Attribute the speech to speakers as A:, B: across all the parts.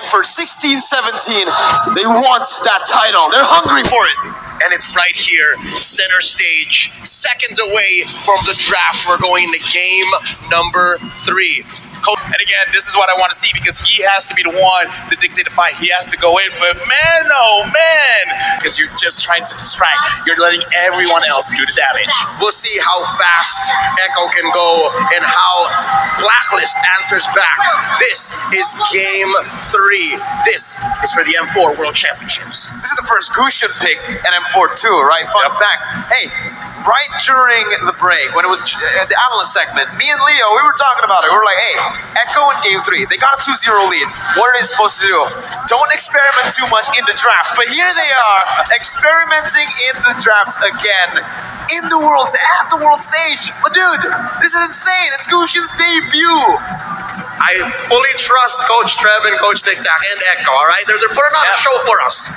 A: for 16-17. They want that title. They're hungry for it.
B: And it's right here, center stage, seconds away from the draft. We're going to game number 3.
C: And again, this is what I want to see because he has to be the one to dictate the fight. He has to go in, but man, oh man, because you're just trying to distract. You're letting everyone else do the damage.
B: We'll see how fast Echo can go and how Blacklist answers back. This is game 3. This is for the M4 World Championships.
A: This is the first Gusion pick in M4 too, right? Fun fact. Hey, right during the break, when it was the analyst segment, me and Leo, we were talking about it. We were like, hey, Echo in game 3, they got a 2-0 lead. What are they supposed to do? Don't experiment too much in the draft. But here they are, experimenting in the draft again. At the world stage. But dude, this is insane. It's Gusion's debut.
B: I fully trust Coach Trev and Coach Tic Tac and Echo, all right? They're putting on a show for us.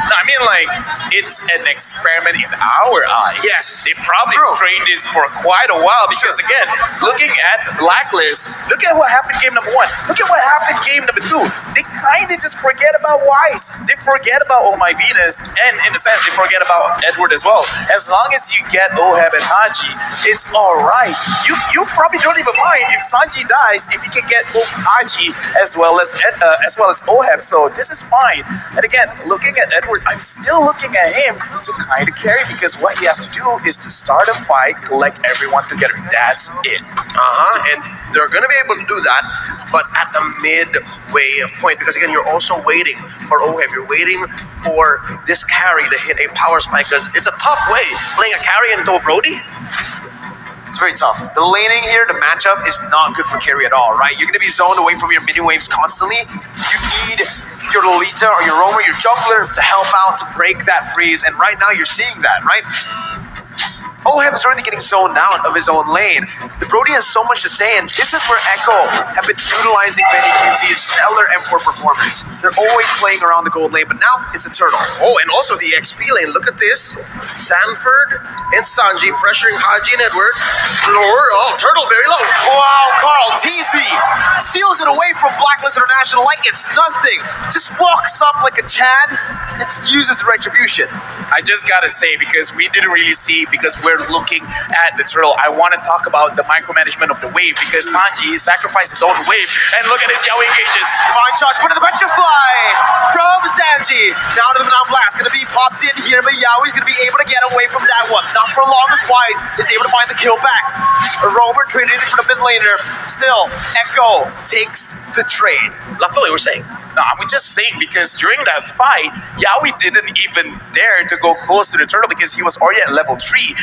C: No, I mean, like, it's an experiment in our eyes.
B: Yes.
C: They probably trained this for quite a while because, again, looking at the Blacklist, look at what happened game number 1. Look at what happened game number 2. They kind of just forget about Wise. They forget about Oh My Venus, and in a sense, they forget about Edward as well. As long as you get Oheb and Haji, it's all right. You probably don't even mind if Sanji dies if you can get both Haji as well as Oheb. So this is fine. And again, looking at Edward, I'm still looking at him to kind of carry because what he has to do is to start a fight, collect everyone together. That's it.
B: And they're going to be able to do that, but at the midway point, because again, you're also waiting for Oheb. You're waiting for this carry to hit a power spike because it's a tough way playing a carry into a Brody.
A: It's very tough. The laning here, the matchup is not good for carry at all, right? You're going to be zoned away from your mini waves constantly. You need your Lolita or your Roamer, your jungler to help out, to break that freeze, and right now you're seeing that, right? Oheb is already getting zoned out of his own lane. The Brody has so much to say, and this is where Echo have been utilizing Benny QT's stellar M4 performance. They're always playing around the gold lane, but now it's a turtle.
B: Oh, and also the XP lane. Look at this. Sanford and Sanji pressuring Haji and Edward. Turtle very low.
A: Wow, Carl TZ steals it away from Blacklist International like it's nothing. Just walks up like a Chad and uses the retribution.
C: I just gotta say, because we didn't really see, because we're looking at the turtle, I want to talk about the micromanagement of the wave because Sanji sacrificed his own wave, and look at his Yaoi engages.
A: Divine charge, put in the butterfly from Sanji. Now to the Banana Blast, gonna be popped in here, but Yaoi's gonna be able to get away from that one. Not for long as Wise is able to find the kill back. Roamer traded in for the mid laner. Still, Echo takes the trade.
B: Lafili, we're saying.
C: No, I'm just saying because during that fight, Yaoi didn't even dare to go close to the turtle because he was already at level 3.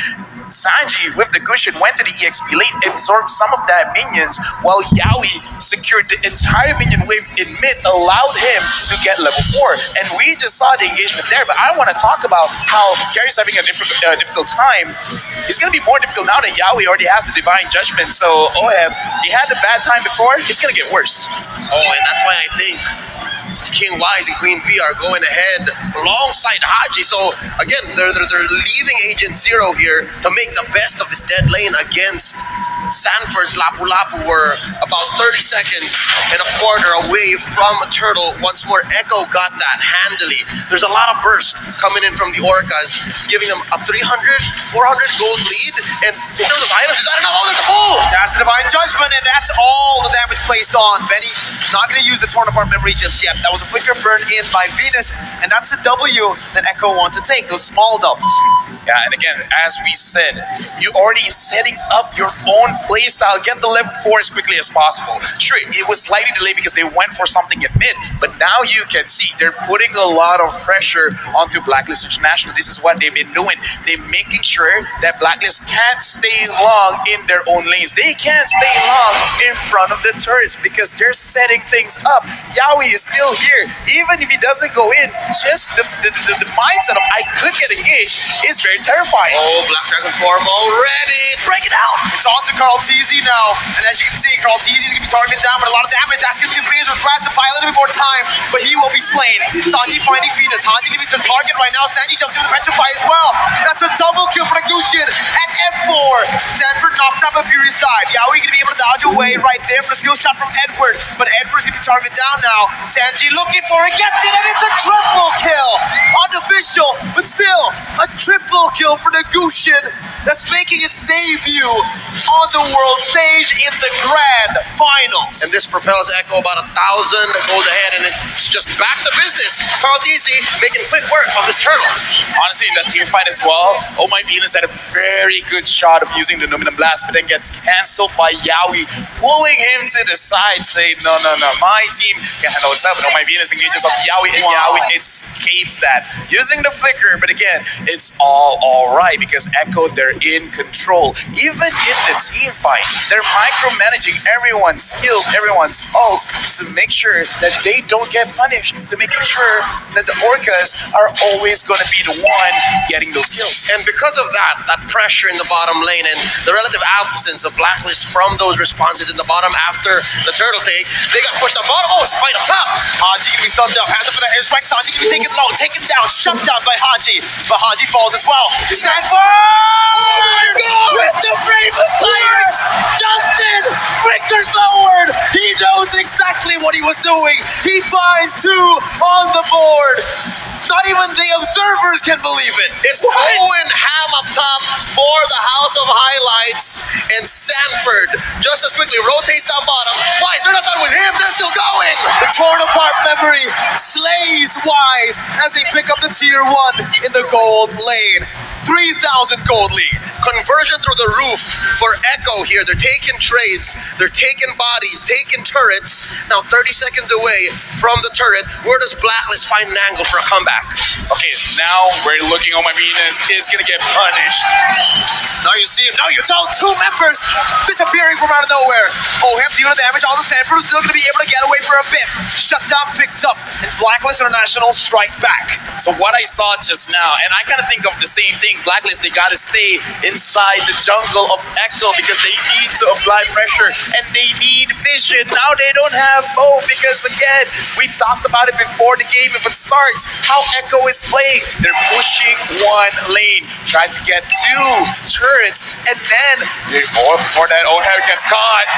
C: Sanji, with the Gusion, went to the EXP lane, absorbed some of that minions, while Yaoi secured the entire minion wave in mid, allowed him to get level 4. And we just saw the engagement there, but I want to talk about how Carrie's having a difficult time. It's going to be more difficult now that Yaoi already has the Divine Judgment, so Oheb, he had a bad time before, it's going to get worse.
B: Oh, and that's why I think King Wise and Queen V are going ahead alongside Haji. So again, they're leaving Agent Zero here to make the best of this dead lane against Sanford's Lapu Lapu. Were about 30 seconds and a quarter away from Turtle. Once more, Echo got that handily. There's a lot of burst coming in from the Orcas, giving them a 300, 400 gold lead. And in terms of items, is that enough? Oh, there's the pull!
A: That's the Divine Judgment, and that's all the damage placed on. Benny not going to use the Torn Apart Memory just yet. That was a flicker burn in by Venus, and that's a W that Echo wants to take, those small dubs.
C: Yeah, and again, as we said, you're already setting up your own playstyle. Get the level 4 as quickly as possible. Sure, it was slightly delayed because they went for something at mid, but now you can see they're putting a lot of pressure onto Blacklist International. This is what they've been doing. They're making sure that Blacklist can't stay long in their own lanes. They can't stay long in front of the turrets because they're setting things up. Yaoi is still here. Even if he doesn't go in, just the mindset of I could get engaged is very terrifying.
B: Oh, Black Dragon form already. Break it out.
A: It's on to Carl TZ now. And as you can see, Carl TZ is going to be targeted down with a lot of damage. That's going to be Freeze with Brad to buy a little bit more time, but he will be slain. Sanji finding Venus. Haji going to be the target right now. Sanji jumps into the Petrify as well. That's a double kill for the Gusion at M4. Sanford knocked out with a Furious Dive. Yaoi going to be able to dodge away right there for the skill shot from Edward, but Edward's going to be targeted down now. Sanji Haji looking for it, gets it, and it's a triple kill. Unofficial, but still a triple kill for Negushin. That's making its debut on the world stage in the grand finals.
B: And this propels Echo about 1,000 gold ahead, and it's just back to business. Easy making quick work of this turtle.
C: Honestly, in that team fight as well, Oh My Venus had a very good shot of using the Numinum Blast, but then gets cancelled by Yaoi, pulling him to the side, saying, no, my team can handle itself. And Oh My Venus engages off Yaoi, and Yaoi escapes that. Using the flicker, but again, it's all right, because Echo, they're in control. Even in the team fight, they're micromanaging everyone's skills, everyone's ults, to make sure that they don't get punished, to making sure that the Orcas are always going to be the one getting those kills.
B: And because of that pressure in the bottom lane and the relative absence of Blacklist from those responses in the bottom after the turtle take, they got pushed up bottom. Oh, it's a fight up top.
A: Haji gonna be stunned up, hands up for the airstrike. Sanji gonna be taken low, taken down, shut down by Haji. But Haji falls as well. Stanford! With the bravest players! Jumps in, flickers forward. He knows exactly what he was doing. He finds 2 on the board. Not even the observers can believe it.
B: It's Owen Ham up top for the House of Highlights, and Sanford just as quickly rotates down bottom. Wise, they're not done with him, they're still going.
A: The torn apart memory slays Wise as they pick up the tier 1 in the gold lane. 3,000 gold lead.
B: Conversion through the roof for Echo here. They're taking trades, they're taking bodies, taking turrets. Now 30 seconds away from the turret. Where does Blacklist find an angle for a comeback?
C: Okay, now we're looking. Oh My Venus is gonna get punished.
A: Now you see him. Now you don't. 2 members disappearing from out of nowhere. Oh, half dealing damage. All the Sanford is still going to be able to get away for a bit. Shutdown picked up, and Blacklist International strike back.
C: So what I saw just now, and I kind of think of the same thing. Blacklist, they gotta stay inside the jungle of Echo because they need to apply pressure and they need vision. Now they don't have both because, again, we talked about it before the game even starts, how Echo is playing. They're pushing 1 lane, trying to get 2 turrets, and then before that, Oheb gets caught.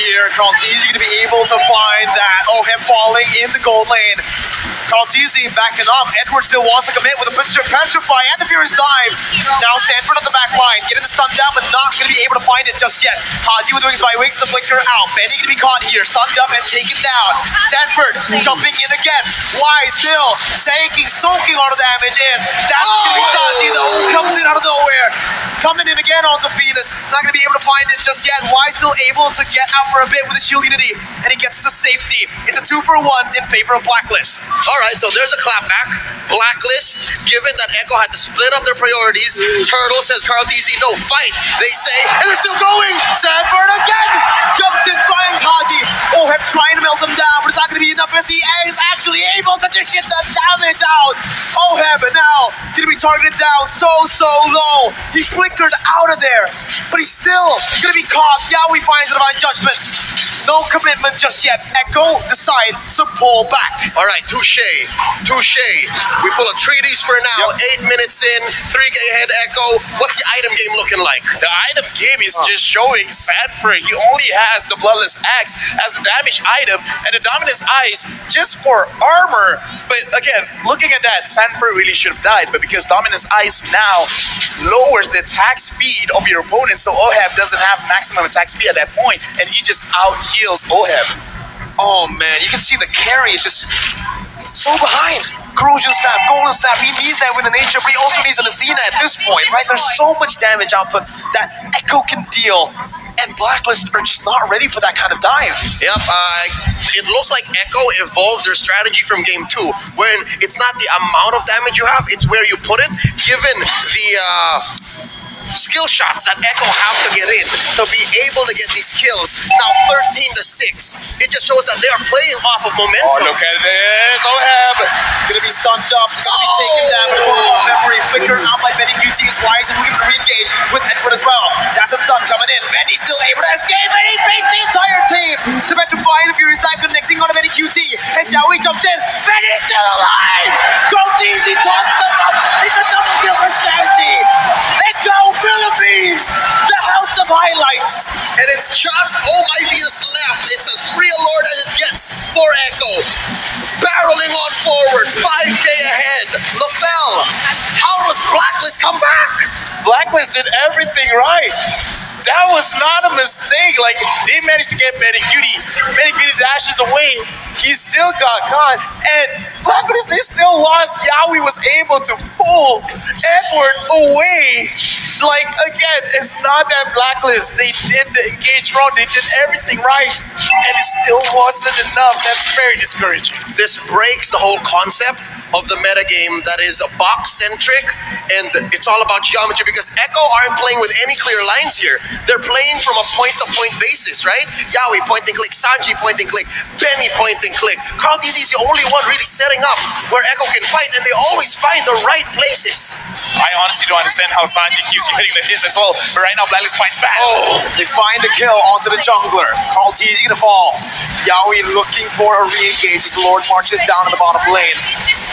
A: Here, Carlteasy going to be able to find that. Oheb falling in the gold lane. Carlteasy backing up. Edward still wants to commit with a Petrify and the Furious Dive. Now Sanford on the back line, getting the stun down, but not going to be able to find it just yet. Haji with wings by wings, the flicker out. Benny going to be caught here, stunned up and taken down. Sanford jumping in again. Wise still soaking all the damage in. That's going to be Sashi though, who comes in out of nowhere. Coming in again onto Venus. Not going to be able to find it just yet. Wise still able to get out for a bit with the shield unity, and he gets the safety. It's a 2-for-1 in favor of Blacklist.
B: All right, so there's a clapback. Blacklist, given that Echo had to split up their priorities. Turtle says Carlteasy, no fight, they say, and they're still going.
A: Sanford again jumps in, finds Haji. Oheb trying to melt him down, but it's not going to be enough as he is actually able to just get the damage out. Oheb now going to be targeted down so low. He flickered out of there, but he's still going to be caught. Yaoi finds the divine judgment. No commitment just yet. Echo decide to pull back.
B: All right, touche. We pull a treaties for now. 8 minutes in, 3K ahead Echo. What's the item game looking like?
C: The item game is just showing Sanford. He only has the Bloodless Axe as a damage item and the Dominance Ice just for armor. But again, looking at that, Sanford really should have died. But because Dominance Ice now lowers the attack speed of your opponent, so Oheb doesn't have maximum attack speed at that point, and he just out-heals Oheb.
A: Oh man, you can see the carry is just so behind. Corrosion Staff, Golden Staff, he needs that with the nature, but he also needs an Athena at this point, right? There's so much damage output that Echo can deal, and Blacklist are just not ready for that kind of dive.
B: Yep, it looks like Echo evolved their strategy from game 2, when it's not the amount of damage you have, it's where you put it, given the skill shots that Echo have to get in to be able to get these kills. Now 13-6. It just shows that they are playing off of momentum.
C: Oh, look at this. Oheb
A: Gonna be stunned up, gonna be taken down with total memory. Flickered out by Benny QT. His Wise is looking to re-engage with Edward as well. That's a stun coming in. Benny still able to escape, and he fakes the entire team. The Petrify and the Furious Dive connecting on to Benny QT. And Xiaoi jumps in. Benny's still alive! Goes easy, taunts them up. It's a double kill for Santi. Echo Philippines, the House of Highlights.
B: And it's just Oh My Venus left. It's as real Lord as it gets for Echo.
C: Blacklist did everything right. That was not a mistake. Like, they managed to get Betty Cutie. Betty Cutie dashes away. He still got caught. And Blacklist, they still lost. Yowie was able to pull Edward away. Like, again, it's not that Blacklist. They did the engage wrong. They did everything right. And it still wasn't enough. That's very discouraging.
B: This breaks the whole concept of the metagame that is box-centric, and it's all about geometry, because Echo aren't playing with any clear lines here. They're playing from a point-to-point basis, right? Yowie point and click, Sanji point and click, Benny point and click. Carl TZ is the only one really setting up where Echo can fight, and they always find the right places.
C: I honestly don't understand how Sanji keeps hitting the hits as well, but right now Blacklist fights back.
A: Oh, they find a kill onto the jungler. Carl TZ gonna fall. Yowie looking for a re-engage as the Lord marches down in the bottom lane.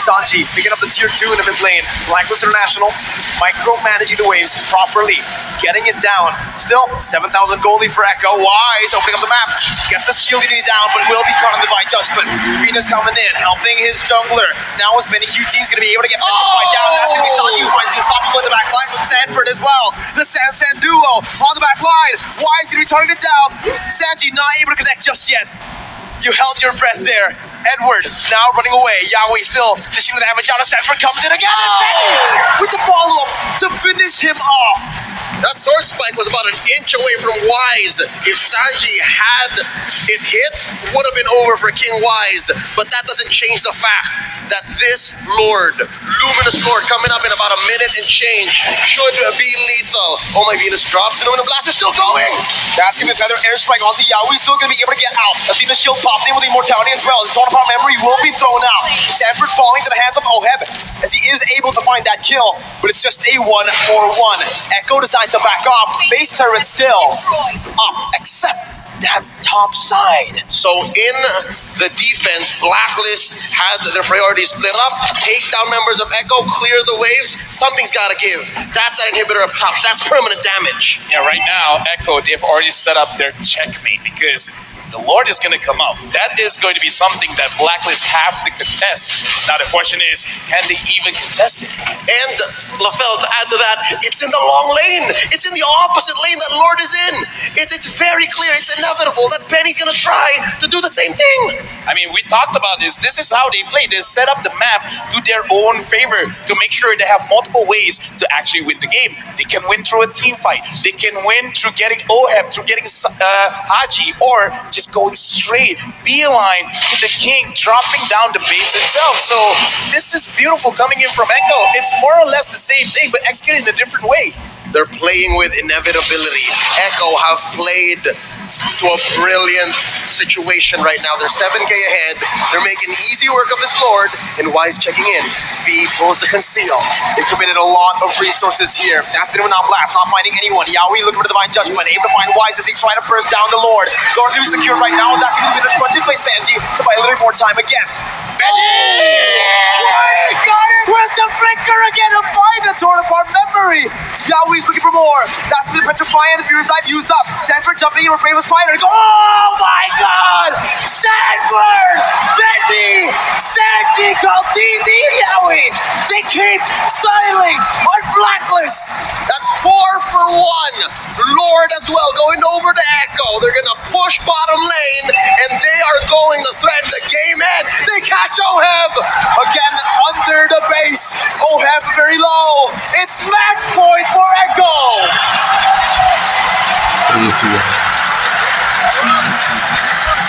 A: Sanji picking up the tier 2 in the mid lane. Blacklist International micromanaging the waves properly, getting it down. Still, 7,000 goldie for Echo. Wise opening up the map. Gets the shield unity down, but will be caught on the Divine Judgment. Venus coming in, helping his jungler. Now is Benny QT is going to be able to get petrified down. That's going to be Sanji who finds the unstoppable in the back line from Sanford as well. The San duo on the back line. Wise going to be turning it down. Sanji not able to connect just yet. You held your breath there. Edward now running away. Yowie still dishing the damage out of Sanford. Comes in again. And Benny with the follow-up to finish him off.
B: That sword spike was about an inch away from Wise. If Sanji had it hit, would have been over for King Wise. But that doesn't change the fact that this Lord, Luminous Lord, coming up in about a minute and change, should be lethal. Oh, my Venus drops. The Luminous Blast is still going.
A: That's going to be Feather Airstrike onto Yowie. Still going to be able to get out. Athena's shield popped in with Immortality as well. His Zone of Power Memory will be thrown out. Sanford falling to the hands of Oheb as he is able to find that kill. But it's just a 1-for-1. Echo decides to back off. Base turret still up, except that top side.
B: So in the defense, Blacklist had their priorities split up. Take down members of Echo, clear the waves. Something's got to give. That's that inhibitor up top. That's permanent damage.
C: Yeah, right now, Echo, they've already set up their checkmate because the Lord is going to come out. That is going to be something that Blacklist have to contest. Now the question is, can they even contest it?
B: And LaFell, to add to that, it's in the long lane. It's in the opposite lane that Lord is in. It's very clear. It's inevitable that Benny's going to try to do the same thing.
C: I mean, we talked about this. This is how they play. They set up the map to their own favor to make sure they have multiple ways to actually win the game. They can win through a team fight. They can win through getting Oheb, through getting Haji, or just going straight, beeline to the king, dropping down the base itself. So this is beautiful coming in from Echo. It's more or less the same thing, but executed in a different way.
B: They're playing with inevitability. Echo have played to a brilliant situation right now. They're 7K ahead. They're making easy work of this Lord, and Wise checking in. V pulls the conceal.
A: They've committed a lot of resources here. That's going to not blast, not finding anyone. Yowie looking for the Divine Judgment, able to find Wise as they try to burst down the Lord. Lord to be secured right now. That's going to be the front by Sanji to buy a little more time again. Benny! Got it! Where's the flicker again? To find the Torn Apart Memory. Yowie's looking for more. That's the Petrifying, the Furious Life used up. Sanford jumping in with Brave Spider. Oh my god! Sanford! Benny! Sanji called TZ Yowie! They keep styling on Blacklist!
B: That's 4 for 1. Lord as well going over to Echo. They're going to push bottom lane, and they are going to threaten the game end. They catch Oheb!
A: Again, under the base. Oheb very low. It's match point for Echo!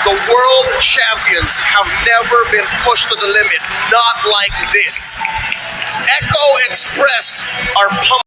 B: The world champions have never been pushed to the limit. Not like this. Echo Express are pumped.